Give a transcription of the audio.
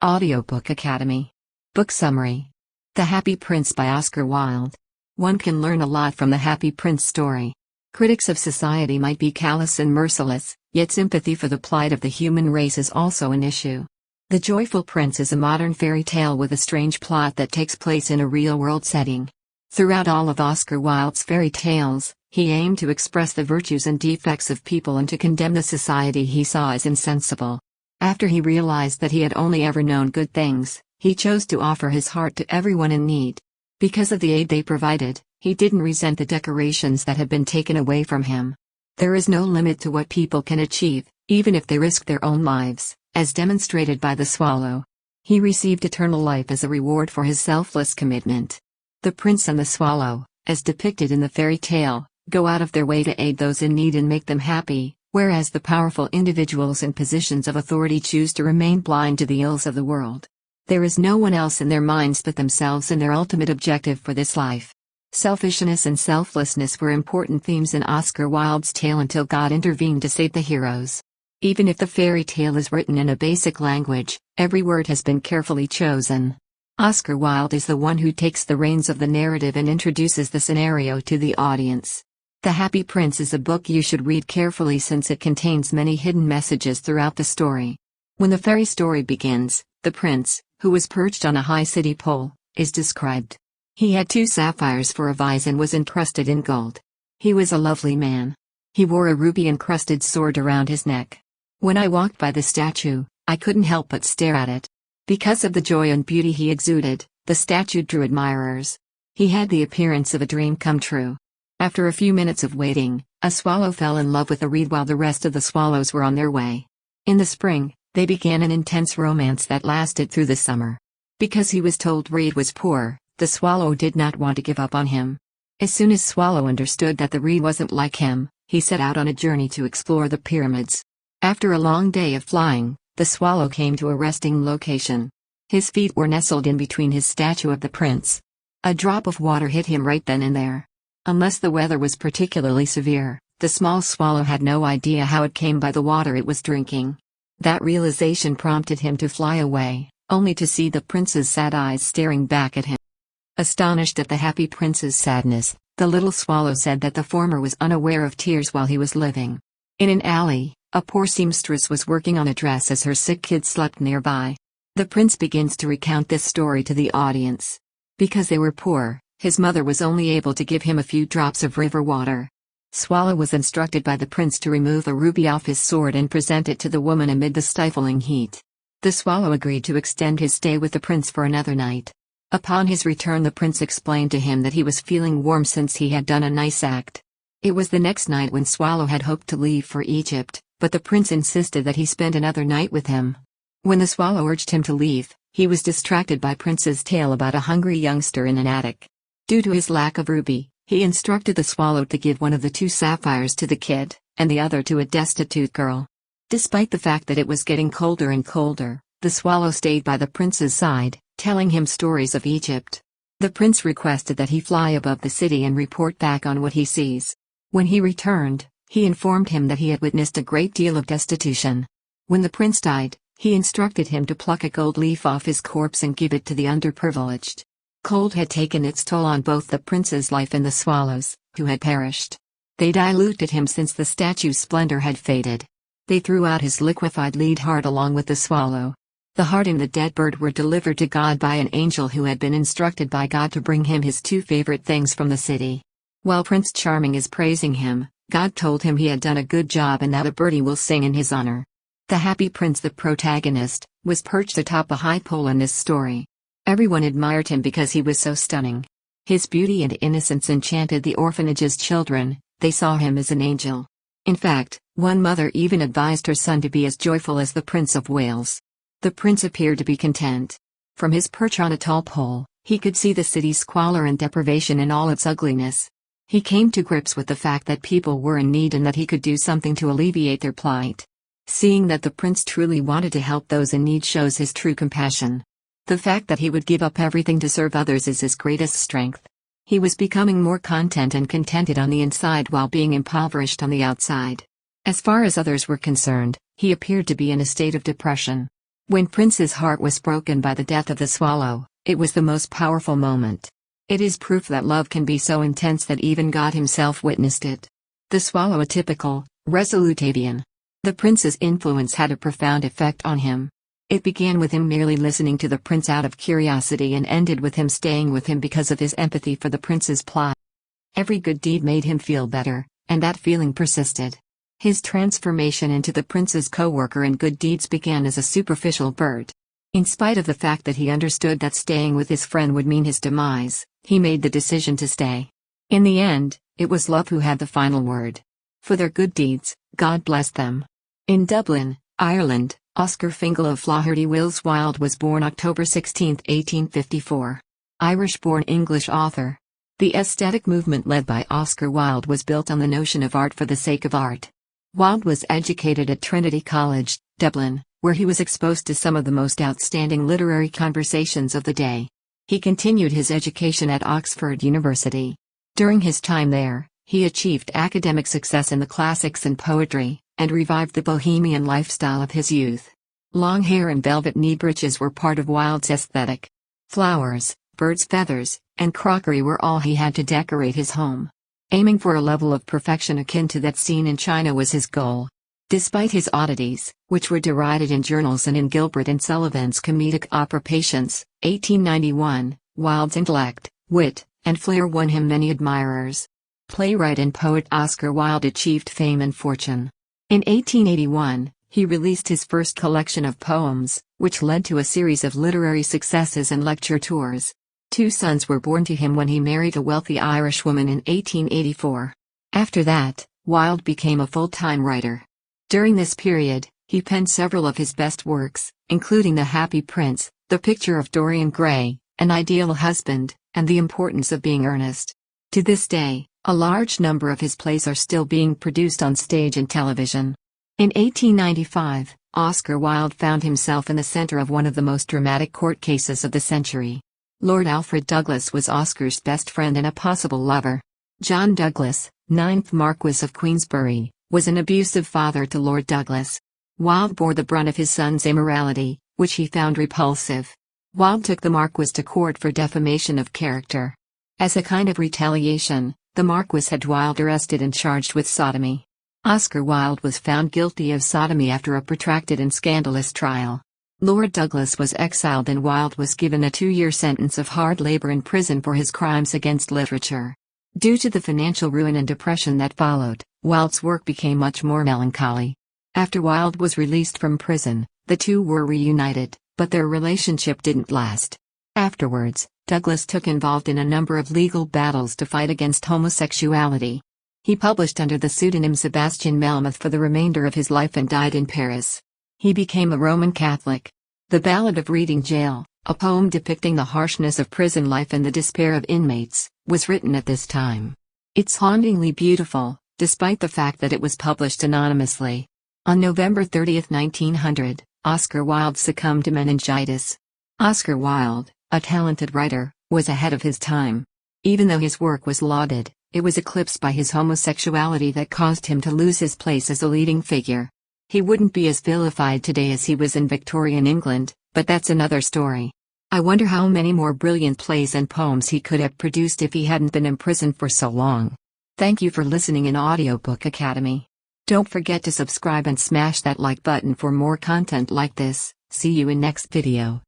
Audiobook Academy. Book Summary. The Happy Prince by Oscar Wilde. One can learn a lot from the Happy Prince story. Critics of society might be callous and merciless, yet sympathy for the plight of the human race is also an issue. The Joyful Prince is a modern fairy tale with a strange plot that takes place in a real-world setting. Throughout all of Oscar Wilde's fairy tales, he aimed to express the virtues and defects of people and to condemn the society he saw as insensible. After he realized that he had only ever known good things, he chose to offer his heart to everyone in need. Because of the aid they provided, he didn't resent the decorations that had been taken away from him. There is no limit to what people can achieve, even if they risk their own lives, as demonstrated by the swallow. He received eternal life as a reward for his selfless commitment. The prince and the swallow, as depicted in the fairy tale, go out of their way to aid those in need and make them happy, whereas the powerful individuals in positions of authority choose to remain blind to the ills of the world. There is no one else in their minds but themselves and their ultimate objective for this life. Selfishness and selflessness were important themes in Oscar Wilde's tale until God intervened to save the heroes. Even if the fairy tale is written in a basic language, every word has been carefully chosen. Oscar Wilde is the one who takes the reins of the narrative and introduces the scenario to the audience. The Happy Prince is a book you should read carefully since it contains many hidden messages throughout the story. When the fairy story begins, the prince, who was perched on a high city pole, is described. He had 2 sapphires for a vise and was encrusted in gold. He was a lovely man. He wore a ruby-encrusted sword around his neck. When I walked by the statue, I couldn't help but stare at it. Because of the joy and beauty he exuded, the statue drew admirers. He had the appearance of a dream come true. After a few minutes of waiting, a swallow fell in love with a reed while the rest of the swallows were on their way. In the spring, they began an intense romance that lasted through the summer. Because he was told reed was poor, the swallow did not want to give up on him. As soon as Swallow understood that the reed wasn't like him, he set out on a journey to explore the pyramids. After a long day of flying, the swallow came to a resting location. His feet were nestled in between his statue of the prince. A drop of water hit him right then and there. Unless the weather was particularly severe, the small swallow had no idea how it came by the water it was drinking. That realization prompted him to fly away, only to see the prince's sad eyes staring back at him. Astonished at the happy prince's sadness, the little swallow said that the former was unaware of tears while he was living. In an alley, a poor seamstress was working on a dress as her sick kid slept nearby. The prince begins to recount this story to the audience. Because they were poor, his mother was only able to give him a few drops of river water. Swallow was instructed by the prince to remove a ruby off his sword and present it to the woman amid the stifling heat. The swallow agreed to extend his stay with the prince for another night. Upon his return, the prince explained to him that he was feeling warm since he had done a nice act. It was the next night when Swallow had hoped to leave for Egypt, but the prince insisted that he spend another night with him. When the swallow urged him to leave, he was distracted by Prince's tale about a hungry youngster in an attic. Due to his lack of ruby, he instructed the swallow to give one of the 2 sapphires to the kid, and the other to a destitute girl. Despite the fact that it was getting colder and colder, the swallow stayed by the prince's side, telling him stories of Egypt. The prince requested that he fly above the city and report back on what he sees. When he returned, he informed him that he had witnessed a great deal of destitution. When the prince died, he instructed him to pluck a gold leaf off his corpse and give it to the underprivileged. Cold had taken its toll on both the prince's life and the swallow's, who had perished. They diluted him since the statue's splendor had faded. They threw out his liquefied lead heart along with the swallow. The heart and the dead bird were delivered to God by an angel who had been instructed by God to bring him his 2 favorite things from the city. While Prince Charming is praising him, God told him he had done a good job and that a birdie will sing in his honor. The happy prince, the protagonist, was perched atop a high pole in this story. Everyone admired him because he was so stunning. His beauty and innocence enchanted the orphanage's children. They saw him as an angel. In fact, one mother even advised her son to be as joyful as the Prince of Wales. The prince appeared to be content. From his perch on a tall pole, he could see the city's squalor and deprivation in all its ugliness. He came to grips with the fact that people were in need and that he could do something to alleviate their plight. Seeing that the prince truly wanted to help those in need shows his true compassion. The fact that he would give up everything to serve others is his greatest strength. He was becoming more content and contented on the inside while being impoverished on the outside. As far as others were concerned, he appeared to be in a state of depression. When Prince's heart was broken by the death of the swallow, it was the most powerful moment. It is proof that love can be so intense that even God himself witnessed it. The swallow, a typical, resolute avian. The prince's influence had a profound effect on him. It began with him merely listening to the prince out of curiosity and ended with him staying with him because of his empathy for the prince's plight. Every good deed made him feel better, and that feeling persisted. His transformation into the prince's co-worker in good deeds began as a superficial bird. In spite of the fact that he understood that staying with his friend would mean his demise, he made the decision to stay. In the end, it was love who had the final word. For their good deeds, God blessed them. In Dublin, Ireland, Oscar Fingal O'Flaherty Wills Wilde was born October 16, 1854. Irish-born English author. The aesthetic movement led by Oscar Wilde was built on the notion of art for the sake of art. Wilde was educated at Trinity College, Dublin, where he was exposed to some of the most outstanding literary conversations of the day. He continued his education at Oxford University. During his time there, he achieved academic success in the classics and poetry, and revived the bohemian lifestyle of his youth. Long hair and velvet knee breeches were part of Wilde's aesthetic. Flowers, birds' feathers, and crockery were all he had to decorate his home. Aiming for a level of perfection akin to that seen in China was his goal. Despite his oddities, which were derided in journals and in Gilbert and Sullivan's comedic opera Patience, 1891, Wilde's intellect, wit, and flair won him many admirers. Playwright and poet Oscar Wilde achieved fame and fortune. In 1881, he released his first collection of poems, which led to a series of literary successes and lecture tours. 2 sons were born to him when he married a wealthy Irish woman in 1884. After that, Wilde became a full-time writer. During this period, he penned several of his best works, including The Happy Prince, The Picture of Dorian Gray, An Ideal Husband, and The Importance of Being Earnest. To this day, a large number of his plays are still being produced on stage and television. In 1895, Oscar Wilde found himself in the center of one of the most dramatic court cases of the century. Lord Alfred Douglas was Oscar's best friend and a possible lover. John Douglas, 9th Marquess of Queensberry, was an abusive father to Lord Douglas. Wilde bore the brunt of his son's immorality, which he found repulsive. Wilde took the Marquess to court for defamation of character. As a kind of retaliation, the Marquess had Wilde arrested and charged with sodomy. Oscar Wilde was found guilty of sodomy after a protracted and scandalous trial. Lord Douglas was exiled and Wilde was given a 2-year sentence of hard labor in prison for his crimes against literature. Due to the financial ruin and depression that followed, Wilde's work became much more melancholy. After Wilde was released from prison, the two were reunited, but their relationship didn't last. Afterwards, Douglas took involved in a number of legal battles to fight against homosexuality. He published under the pseudonym Sebastian Melmoth for the remainder of his life and died in Paris. He became a Roman Catholic. The Ballad of Reading Gaol, a poem depicting the harshness of prison life and the despair of inmates, was written at this time. It's hauntingly beautiful, despite the fact that it was published anonymously. On November 30, 1900, Oscar Wilde succumbed to meningitis. Oscar Wilde, a talented writer, was ahead of his time. Even though his work was lauded, it was eclipsed by his homosexuality that caused him to lose his place as a leading figure. He wouldn't be as vilified today as he was in Victorian England, but that's another story. I wonder how many more brilliant plays and poems he could have produced if he hadn't been imprisoned for so long. Thank you for listening in Audiobook Academy. Don't forget to subscribe and smash that like button for more content like this. See you in next video.